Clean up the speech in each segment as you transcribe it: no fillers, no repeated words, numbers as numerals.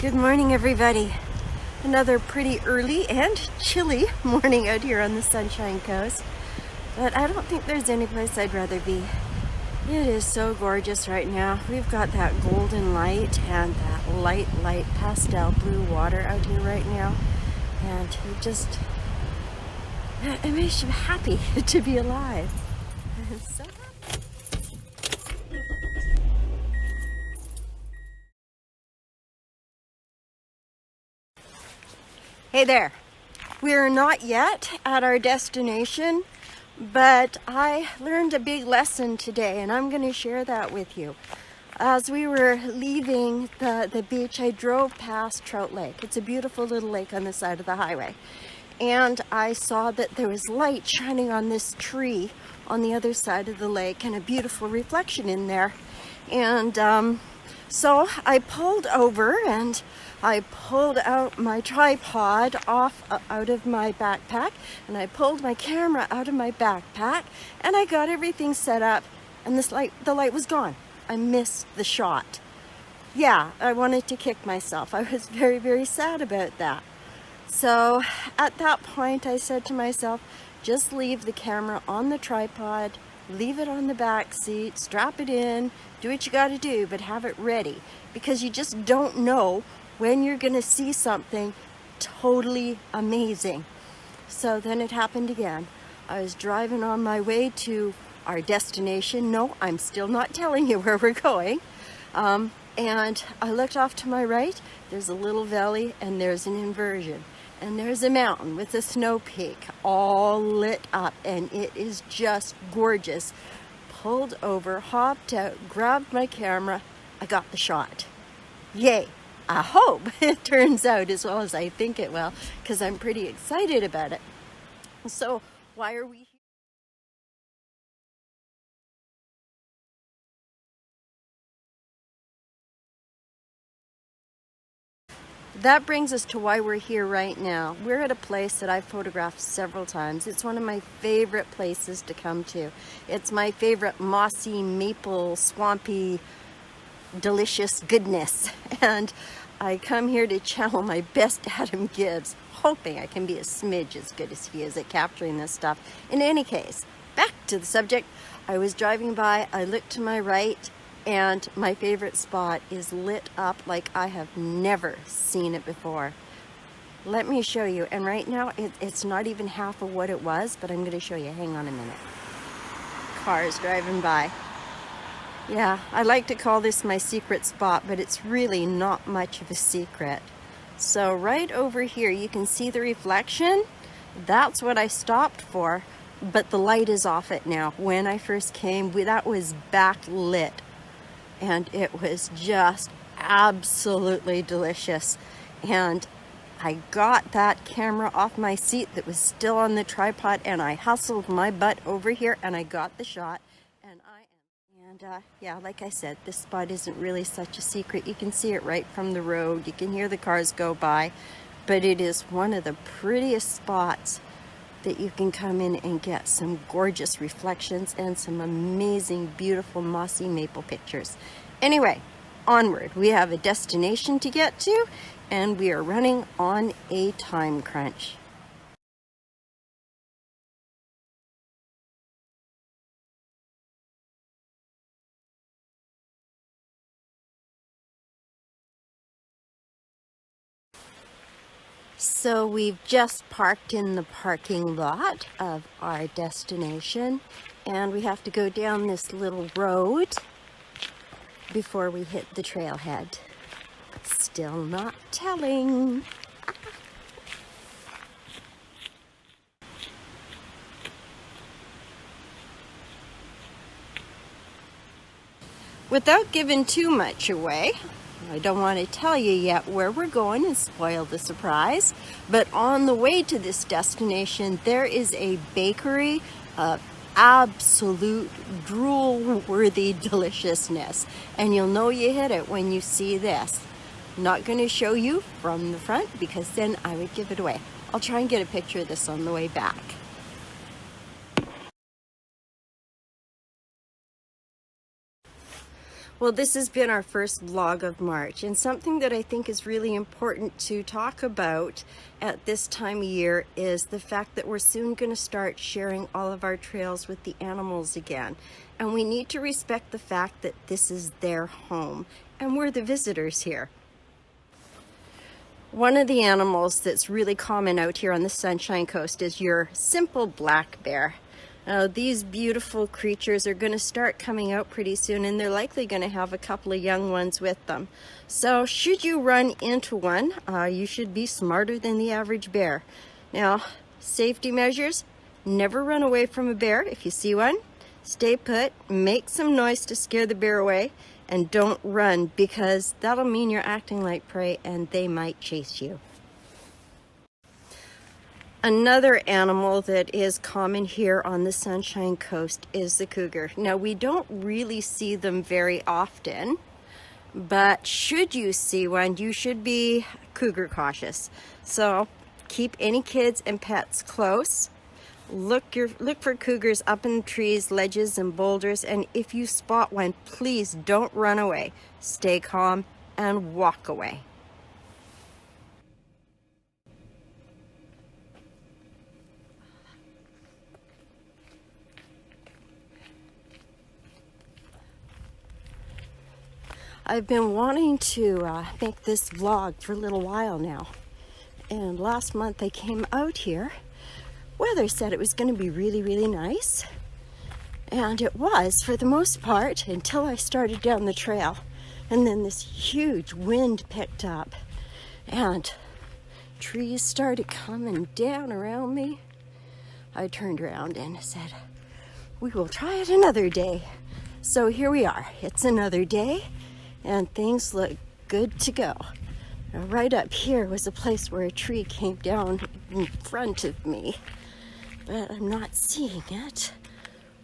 Good morning, everybody. Another pretty early and chilly morning out here on the Sunshine Coast, but I don't think there's any place I'd rather be. It is so gorgeous right now. We've got that golden light and that light pastel blue water out here right now, and it makes you happy to be alive. So happy. Hey there. We're not yet at our destination, but I learned a big lesson today, and I'm going to share that with you. As we were leaving the beach, I drove past Trout Lake. It's a beautiful little lake on the side of the highway. And I saw that there was light shining on this tree on the other side of the lake and a beautiful reflection in there. And so I pulled over and I pulled out my tripod out of my backpack, and I pulled my camera out of my backpack, and I got everything set up, and the light was gone. I missed the shot. Yeah, I wanted to kick myself. I was very, very sad about that. So at that point, I said to myself, just leave the camera on the tripod, leave it on the back seat, strap it in, do what you got to do, but have it ready, because you just don't know when you're going to see something totally amazing. So then it happened again. I was driving on my way to our destination. No, I'm still not telling you where we're going. And I looked off to my right. There's a little valley and there's an inversion. And there's a mountain with a snow peak all lit up, and it is just gorgeous. Pulled over, hopped out, grabbed my camera. I got the shot. Yay. I hope it turns out as well as I think it will, because I'm pretty excited about it. So why are we here? That brings us to why we're here right now. We're at a place that I've photographed several times. It's one of my favorite places to come to. It's my favorite mossy, maple, swampy, delicious goodness. And I come here to channel my best 𝐂𝐴𝐷, hoping I can be a smidge as good as he is at capturing this stuff. In any case, back to the subject. I was driving by, I looked to my right, and my favorite spot is lit up like I have never seen it before. Let me show you. And right now, it's not even half of what it was, but I'm going to show you. Hang on a minute. Cars driving by. Yeah, I like to call this my secret spot, but it's really not much of a secret. So right over here, you can see the reflection. That's what I stopped for, but the light is off it now. When I first came, that was backlit, and it was just absolutely delicious. And I got that camera off my seat that was still on the tripod, and I hustled my butt over here, and I got the shot. Yeah, like I said, this spot isn't really such a secret. You can see it right from the road. You can hear the cars go by, but it is one of the prettiest spots that you can come in and get some gorgeous reflections and some amazing, beautiful, mossy maple pictures. Anyway, onward. We have a destination to get to, and we are running on a time crunch. So we've just parked in the parking lot of our destination, and we have to go down this little road before we hit the trailhead. Still not telling. Without giving too much away, I don't want to tell you yet where we're going and spoil the surprise, but on the way to this destination, there is a bakery of absolute drool-worthy deliciousness, and you'll know you hit it when you see this. Not going to show you from the front because then I would give it away. I'll try and get a picture of this on the way back. Well, this has been our first vlog of March, and something that I think is really important to talk about at this time of year is the fact that we're soon going to start sharing all of our trails with the animals again. And we need to respect the fact that this is their home and we're the visitors here. One of the animals that's really common out here on the Sunshine Coast is your simple black bear. These beautiful creatures are going to start coming out pretty soon, and they're likely going to have a couple of young ones with them. So should you run into one, you should be smarter than the average bear. Now, safety measures: never run away from a bear. If you see one, stay put, make some noise to scare the bear away, and don't run, because that'll mean you're acting like prey and they might chase you. Another animal that is common here on the Sunshine Coast is the cougar. Now, we don't really see them very often, but should you see one, you should be cougar cautious. So keep any kids and pets close. Look for cougars up in trees, ledges, and boulders, and if you spot one, please don't run away. Stay calm and walk away. I've been wanting to make this vlog for a little while now, and last month I came out here. Weather said it was going to be really, really nice, and it was for the most part until I started down the trail, and then this huge wind picked up and trees started coming down around me. I turned around and said, we will try it another day. So here we are. It's another day and things look good to go. Now, right up here was a place where a tree came down in front of me, but I'm not seeing it.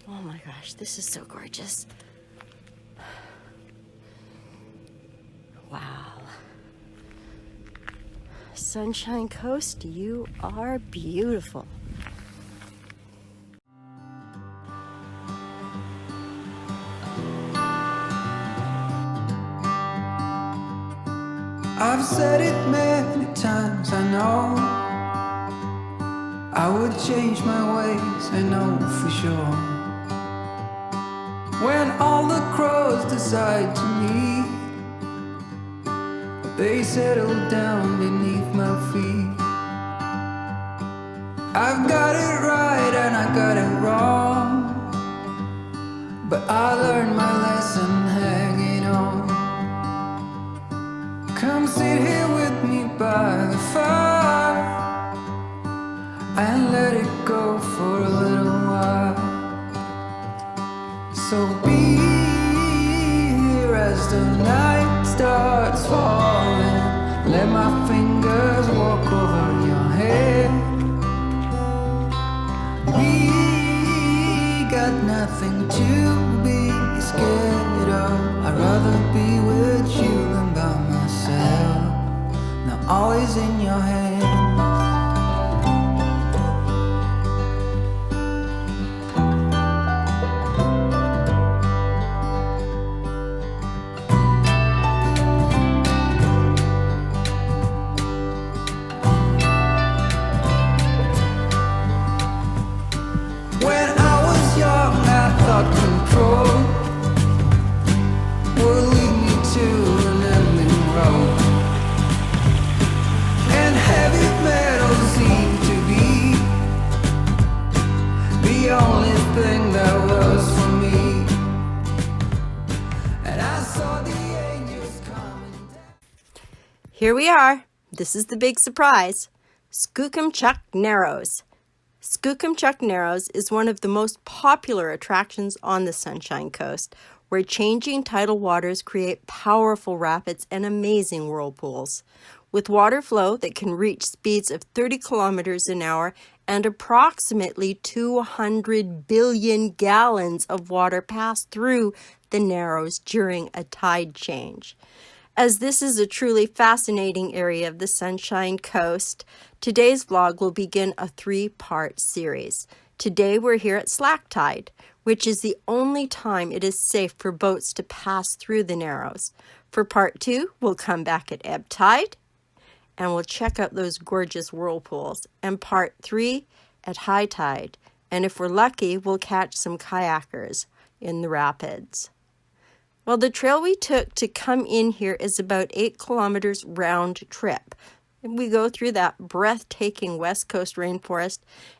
Oh my gosh, this is so gorgeous. Wow. Sunshine Coast, you are beautiful. I've said it many times, I know I would change my ways, I know for sure. When all the crows decide to meet, they settle down beneath my feet. I've got it right and I got it wrong, but I learned my lesson hanging on. Come sit here with me by the fire and let it go for a little while. So be here as the night starts falling. Let my fingers walk over your head. We got nothing to be scared of. I'd rather be with you than by myself. Now always in your hands. When I was young, I thought control would lead me to an ending road, and heavy metal seemed to be the only thing that was for me. And I saw the angels coming down. Here we are. This is the big surprise. 𝐔𝐒𝐄𝐑 𝐔𝐒𝐄𝐑 is one of the most popular attractions on the Sunshine Coast, where changing tidal waters create powerful rapids and amazing whirlpools. With water flow that can reach speeds of 30 kilometers an hour and approximately 200 billion gallons of water pass through the Narrows during a tide change. As this is a truly fascinating area of the Sunshine Coast, today's vlog will begin a 3-part series. Today we're here at slack tide. which is the only time it is safe for boats to pass through the Narrows. For part 2, we'll come back at ebb tide, and we'll check out those gorgeous whirlpools. And part 3 at high tide. And if we're lucky, we'll catch some kayakers in the rapids. Well, the trail we took to come in here is about 8 kilometers round trip. We go through that breathtaking West Coast rainforest,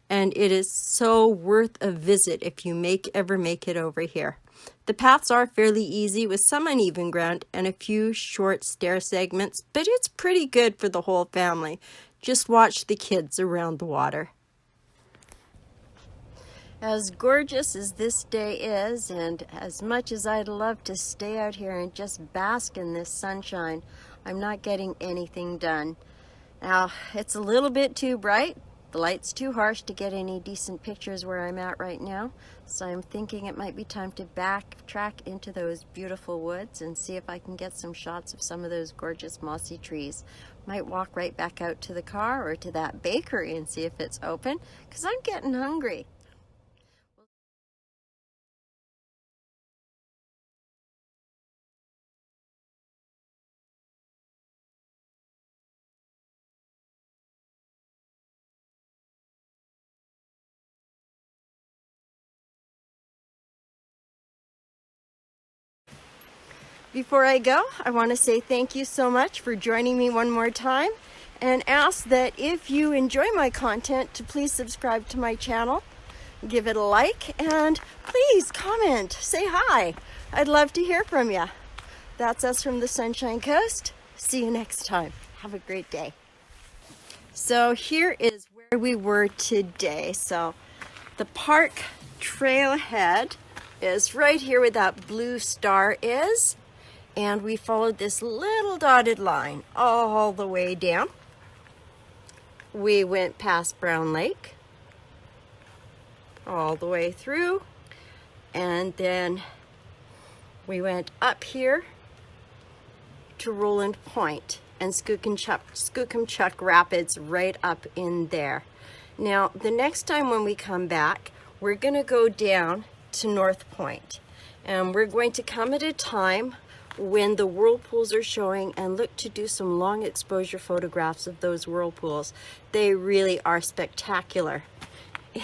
and it is so worth a visit if you ever make it over here. The paths are fairly easy with some uneven ground and a few short stair segments, but it's pretty good for the whole family. Just watch the kids around the water. As gorgeous as this day is, and as much as I'd love to stay out here and just bask in this sunshine, I'm not getting anything done. Now, it's a little bit too bright. The light's too harsh to get any decent pictures where I'm at right now. So I'm thinking it might be time to backtrack into those beautiful woods and see if I can get some shots of some of those gorgeous mossy trees. Might walk right back out to the car or to that bakery and see if it's open, because I'm getting hungry. Before I go, I want to say thank you so much for joining me one more time, and ask that if you enjoy my content to please subscribe to my channel, give it a like, and please comment, say hi. I'd love to hear from you. That's us from the Sunshine Coast. See you next time. Have a great day. So here is where we were today. So the park trailhead is right here where that blue star is. And we followed this little dotted line all the way down. We went past Brown Lake, all the way through. And then we went up here to Roland Point and 𝐔𝐶𝐬𝐃 Rapids right up in there. Now, the next time when we come back, we're gonna go down to North Point. And we're going to come at a time when the whirlpools are showing and look to do some long exposure photographs of those whirlpools. They really are spectacular.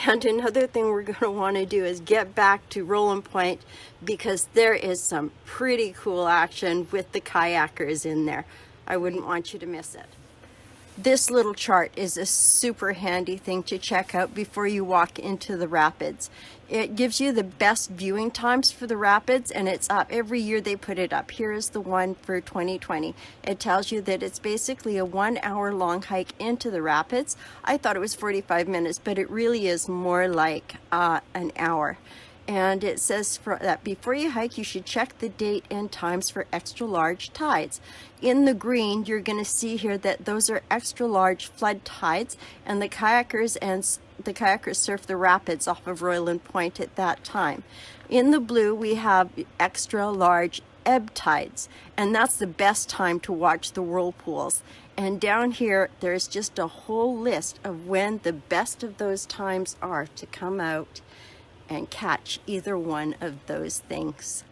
And another thing we're going to want to do is get back to Roland Point, because there is some pretty cool action with the kayakers in there. I wouldn't want you to miss it. This little chart is a super handy thing to check out before you walk into the rapids. It gives you the best viewing times for the rapids, and it's up. Every year they put it up. Here is the one for 2020. It tells you that it's basically a 1 hour long hike into the rapids. I thought it was 45 minutes, but it really is more like an hour. And it says that before you hike, you should check the date and times for extra large tides. In the green, you're going to see here that those are extra large flood tides, and the kayakers surf the rapids off of Roland Point at that time. In the blue, we have extra large ebb tides, and that's the best time to watch the whirlpools. And down here, there's just a whole list of when the best of those times are to come out and catch either one of those things.